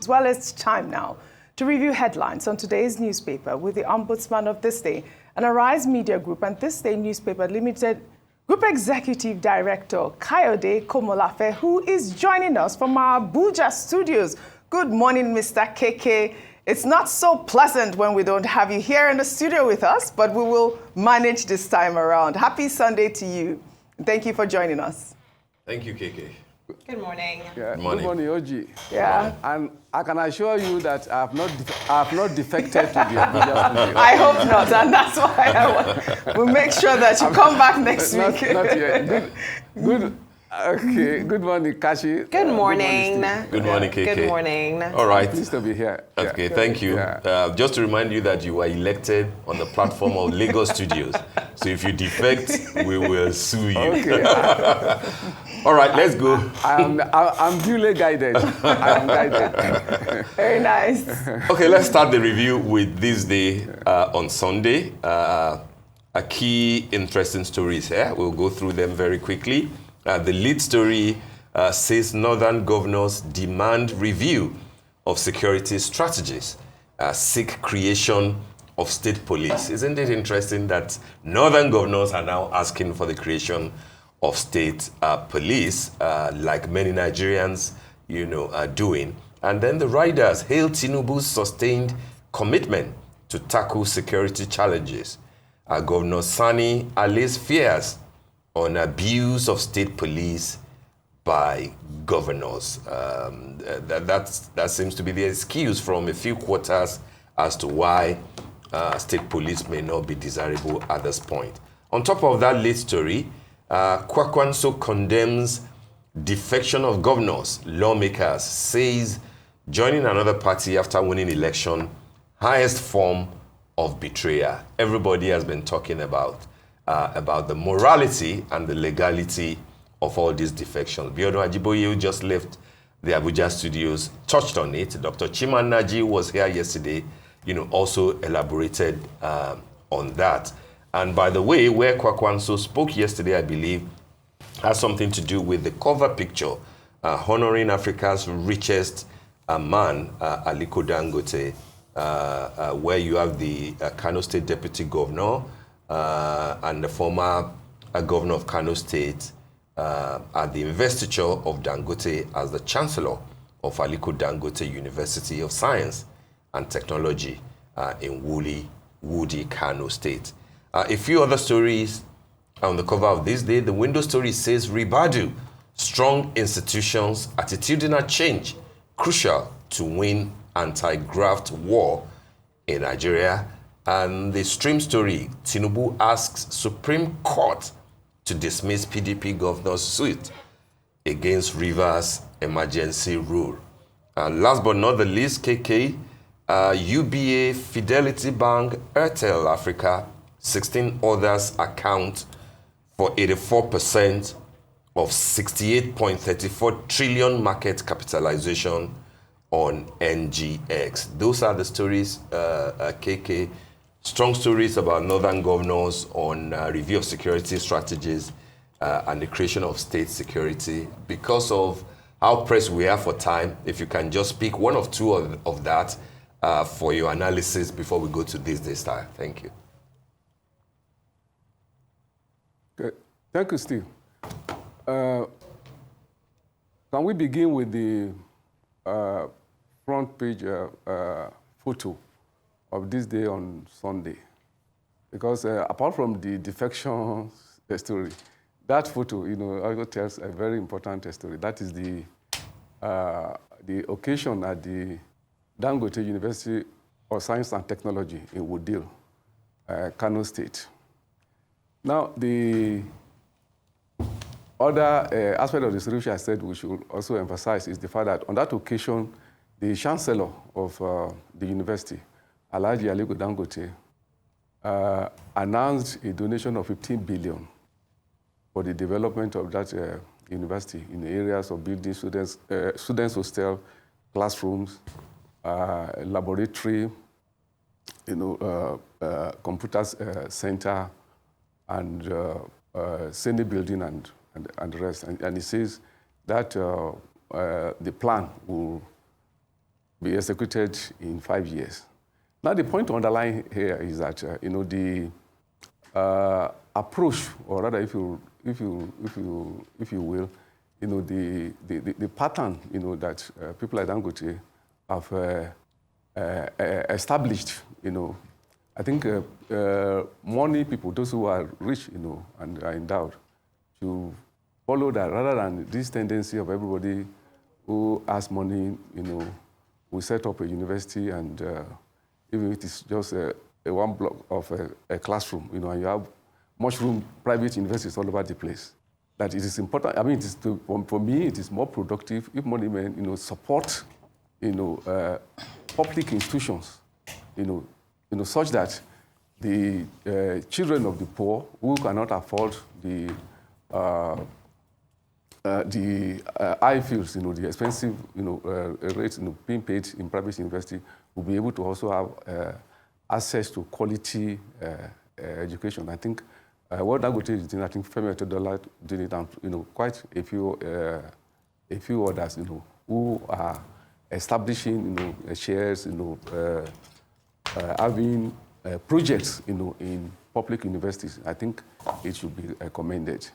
Well, it's time now to review headlines on today's newspaper with the Ombudsman of This Day and Arise Media Group and This Day Newspaper Limited Group Executive Director Kayode Komolafe, who is joining us from our Abuja studios. Good morning, Mr. KK. It's not so pleasant when we don't have you here in the studio with us, but we will manage this time around. Happy Sunday to you. Thank you for joining us. Thank you, KK. Good morning. Yeah, Good morning. Good morning, OG. Yeah. And I can assure you that I have not defected to the Abuja studio. I hope not, and that's why we'll make sure that you come back next week. Not yet. Okay. Good morning, Kashi. Good morning. Good morning, KK. Good morning. All right. Pleased to be here. Okay, Yeah. thank you. Yeah. Just to remind you that you were elected on the platform of Lagos Studios. So if you defect, we will sue you. Okay. All right, let's go. I'm duly guided. I am guided. Very nice. Okay, let's start the review with this day on Sunday. A key interesting stories here. We'll go through them very quickly. The lead story says Northern governors demand review of security strategies, seek creation of state police. Isn't it interesting that Northern governors are now asking for the creation of state police, like many Nigerians, are doing? And then the riders hail Tinubu's sustained commitment to tackle security challenges. Governor Sani allays fears on abuse of state police by governors. That seems to be the excuse from a few quarters as to why state police may not be desirable at this point. On top of that lead story, Kwakwanso condemns defection of governors, lawmakers, says joining another party after winning election, highest form of betrayal. Everybody has been talking about the morality and the legality of all these defections. Biodun Ajiboye, who just left the Abuja studios, touched on it. Dr. Chimanaji was here yesterday, also elaborated on that. And by the way, where Kwakwanso spoke yesterday, I believe, has something to do with the cover picture honoring Africa's richest man, Aliko Dangote, where you have the Kano State Deputy Governor and the former governor of Kano State at the investiture of Dangote as the Chancellor of Aliko Dangote University of Science and Technology in Woody, Kano State. A few other stories on the cover of this day. The window story says, Ribadu, strong institutions, attitudinal change, crucial to win anti-graft war in Nigeria. And the stream story, Tinubu asks Supreme Court to dismiss PDP governor's suit against Rivers emergency rule. Last but not the least, KK, UBA, Fidelity Bank, Airtel Africa, 16 others account for 84% of 68.34 trillion market capitalization on NGX. Those are the stories, KK. Strong stories about Northern governors on review of security strategies and the creation of state security. Because of how pressed we are for time, if you can just pick one or two of that for your analysis before we go to this style. Thank you. Okay. Thank you, Steve. Can we begin with the front page photo of this day on Sunday? Because apart from the defection story, that photo, also tells a very important story. That is the occasion at the Dangote University of Science and Technology in Wudil, Kano State. Now, the other aspect of the story which I said we should also emphasize is the fact that on that occasion, the chancellor of the university, Alhaji Aliko Dangote, announced a donation of 15 billion for the development of that university in the areas of building students hostel, classrooms, laboratory, computers center, and Senate building and the rest. And he says that the plan will be executed in 5 years. Now, the point to underline here is that the approach, or rather, if you will, the pattern, that people like Dangote have established, I think money people, those who are rich, and are endowed, to follow that rather than this tendency of everybody who has money, will set up a university, and even if it is just a one block of a classroom, and you have mushroom private universities all over the place. That it is important. I mean, for me, it is more productive if money men, support, public institutions, such that the children of the poor who cannot afford the high fields, the expensive, rates, being paid in private university, will be able to also have access to quality education. I think what Dangote is doing, I think Femi Otedola did it, and quite a few others, who are establishing, shares, having projects, in public universities. I think it should be commended.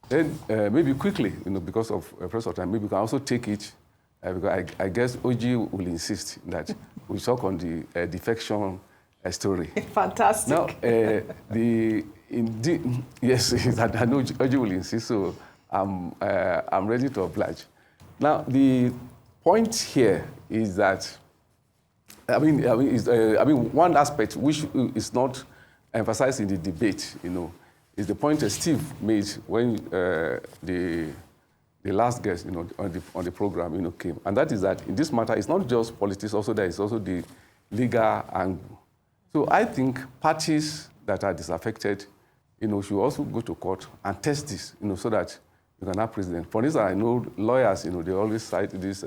Then maybe quickly, because of press of time, maybe we can also take it, because I guess OG will insist that we talk on the defection story. Fantastic. Now, yes, I know OG will insist, so I'm ready to oblige. Now, the point here is that, one aspect which is not emphasized in the debate, is the point that Steve made when the last guest, on the program, came, and that is that in this matter, it's not just politics. Also, there is also the legal angle. So I think parties that are disaffected, should also go to court and test this, so that you can have precedent. For instance, I know lawyers, they always cite this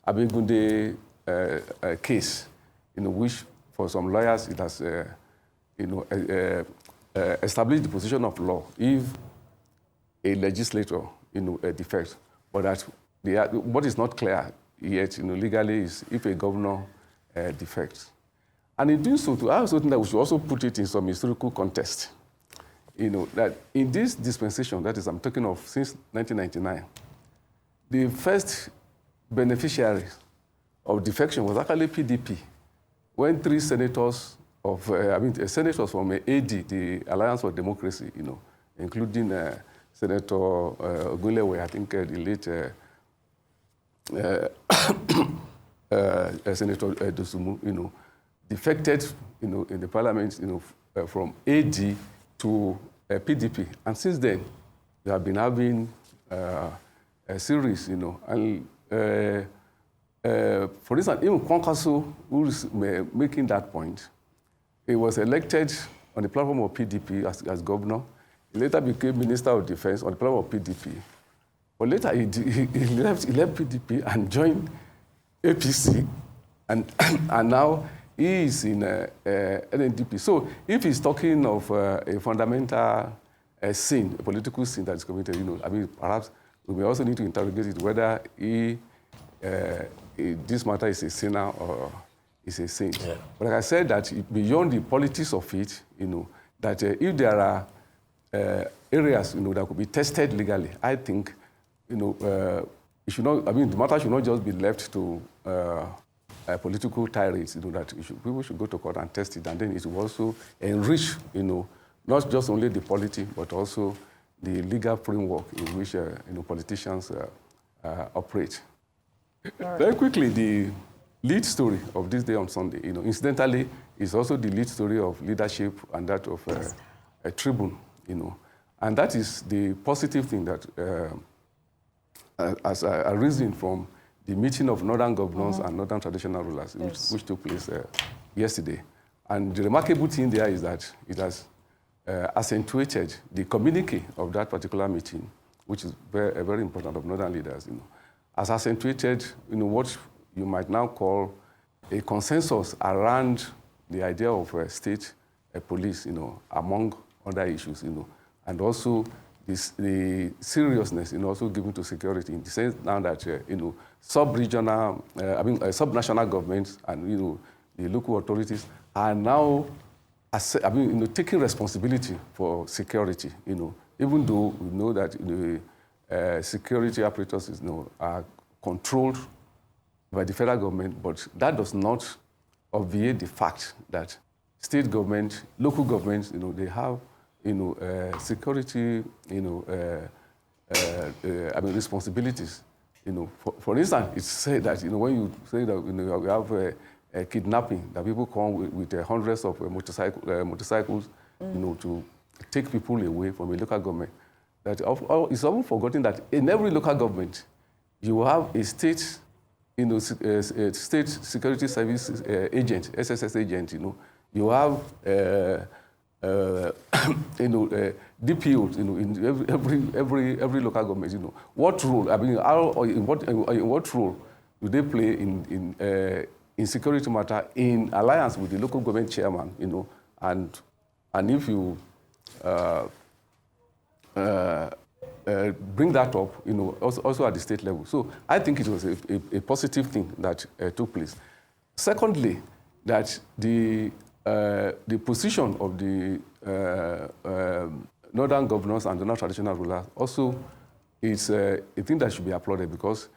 Abegunde case, which for some lawyers it has, established the position of law if a legislator, defects, but that what is not clear yet, legally, is if a governor defects. And in doing so, I also think that we should also put it in some historical context. That in this dispensation, that is, I'm talking of since 1999, the first beneficiary of defection was actually PDP, when 3 senators senators from AD, the Alliance for Democracy, including Senator Ogunlewe, I think the late Senator Dosumu, defected, in the parliament, from AD to PDP. And since then, they have been having a series, and for instance, even Kwankwaso, who is making that point, he was elected on the platform of PDP as governor. He later became Minister of Defense on the platform of PDP. But later he left PDP and joined APC, and now he is in NNDP. So if he's talking of a fundamental sin, a political sin that is committed, perhaps we may also need to interrogate it whether this matter is a sinner or is a saint. Yeah. But like I said, that beyond the politics of it, that if there are areas, that could be tested legally, I think, it should not. the matter should not just be left to political tirades. That people should go to court and test it, and then it will also enrich, not just only the polity, but also the legal framework in which politicians operate. Right. Very quickly, the lead story of this day on Sunday, incidentally, is also the lead story of leadership and that of a tribune, and that is the positive thing that, as a reason from the meeting of northern governors and northern traditional rulers, which took place yesterday. And the remarkable thing there is that it has accentuated the communique of that particular meeting, which is very, very important, of northern leaders, has accentuated, what you might now call a consensus around the idea of state police, among other issues, and also the seriousness also given to security in the sense now that sub-regional, sub-national governments and the local authorities are now taking responsibility for security. Even though we know that the security apparatus are controlled by the federal government, but that does not obviate the fact that state government, local governments, they have security, responsibilities. For instance, it's said that when you say that we have a kidnapping, that people come with hundreds of motorcycles, to take people away from a local government. That it's often forgotten that in every local government, you have a state, state security services agent, SSS agent. You have DPOs, in every local government. What role? In what role do they play in security matter in alliance with the local government chairman? And if you bring that up, also at the state level. So I think it was a positive thing that took place. Secondly, that the position of the northern governors and the non-traditional rulers also is a thing that should be applauded, because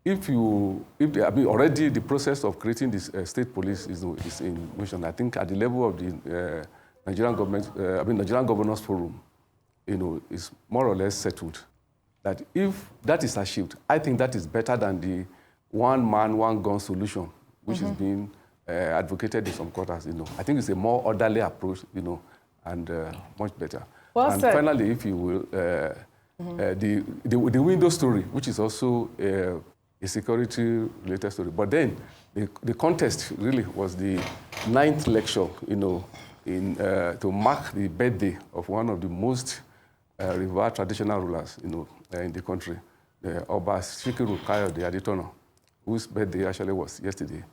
already the process of creating this state police is in motion. I think at the level of the Nigerian government, Nigerian Governors Forum, is more or less settled. That if that is achieved, I think that is better than the one man, one gun solution, which is being advocated in some quarters. I think it's a more orderly approach, and much better. Well and said. Finally, if you will, the window story, which is also a security-related story. But then the contest really was the 9th lecture, to mark the birthday of one of the most revered traditional rulers, in the country, Oba Shikiru Kayode Adetono, whose birthday actually was yesterday.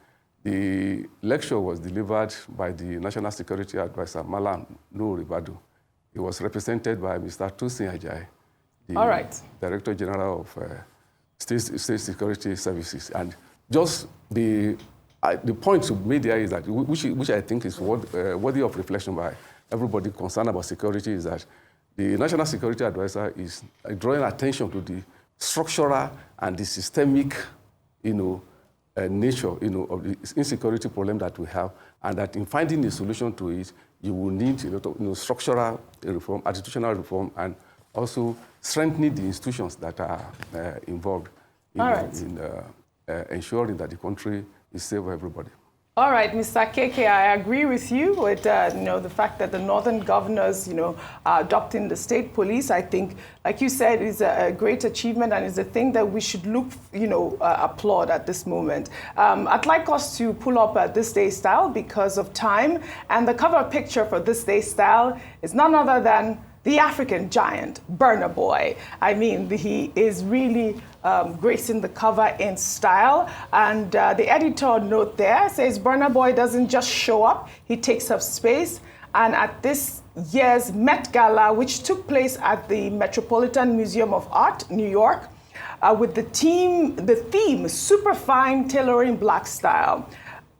The lecture was delivered by the National Security Advisor, Malam Nuhu Ribadu. It was represented by Mr. Tosin Ajayi, the Director General of State Security Services. And just the point to made there is that, which I think is worthy of reflection by everybody concerned about security, is that the National Security Advisor is drawing attention to the structural and the systemic, nature, of the insecurity problem that we have, and that in finding a solution to it, you will need a lot of, structural reform, institutional reform, and also strengthening the institutions that are involved in ensuring that the country is safe for everybody. All right, Mr. KK, I agree with you with the fact that the northern governors, are adopting the state police. I think, like you said, is a great achievement and is a thing that we should look, applaud at this moment. I'd like us to pull up This Day Style because of time, and the cover picture for This Day Style is none other than the African giant, Burna Boy. I mean, he is really gracing the cover in style. And the editor note there says, Burna Boy doesn't just show up, he takes up space. And at this year's Met Gala, which took place at the Metropolitan Museum of Art, New York, with the theme, Superfine Tailoring Black Style.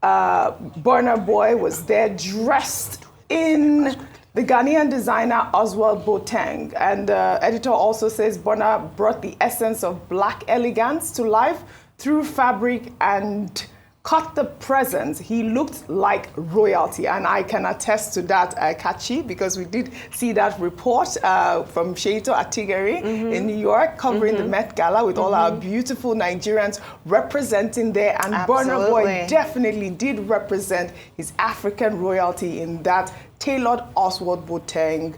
Burna Boy was there dressed in the Ghanaian designer Oswald Boateng. And the editor also says Burna brought the essence of black elegance to life through fabric and cut the presence. He looked like royalty, and I can attest to that, Kachi, because we did see that report from Sheito Atigeri in New York covering the Met Gala with all our beautiful Nigerians representing there. And Burna Boy definitely did represent his African royalty in that tailored Oswald Boateng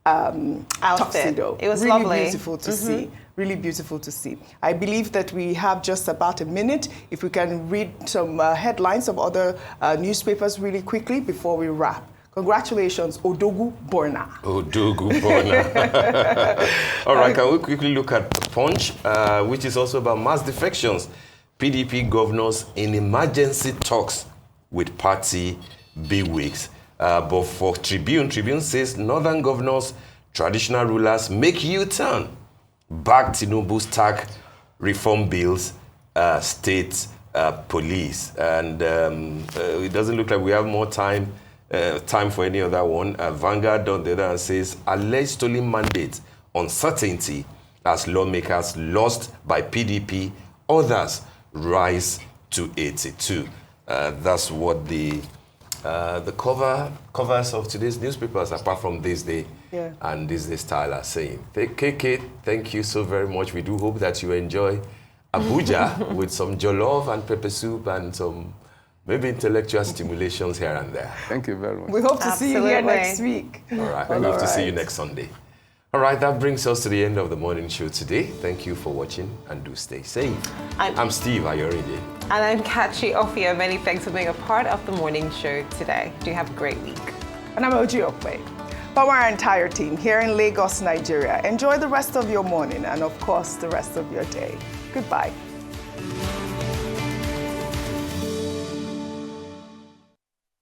tuxedo. It was really lovely. Beautiful to see. Really beautiful to see. I believe that we have just about a minute. If we can read some headlines of other newspapers really quickly before we wrap. Congratulations, Odogu Burna. Odogu Burna. All right, can we quickly look at Punch, which is also about mass defections. PDP governors in emergency talks with party bigwigs. But for Tribune says northern governors traditional rulers make U-turn. Back Tinubu's tax reform bills, state police. And it doesn't look like we have more time for any other one. Vanguard on the other hand says, alleged stolen mandate, uncertainty as lawmakers lost by PDP, others rise to 82. That's what the covers of today's newspapers, apart from This Day and This Day Style, are saying. KK, thank you so very much. We do hope that you enjoy Abuja with some jollof and pepper soup and some maybe intellectual stimulations here and there. Thank you very much. We hope to see you here next week. All right, we hope to see you next Sunday. All right, that brings us to the end of the morning show today. Thank you for watching and do stay safe. I'm Steve Ayoride. And I'm Kachi Ofia. Many thanks for being a part of the morning show today. Do have a great week. And I'm Oji Okwe. From our entire team here in Lagos, Nigeria, enjoy the rest of your morning and, of course, the rest of your day. Goodbye.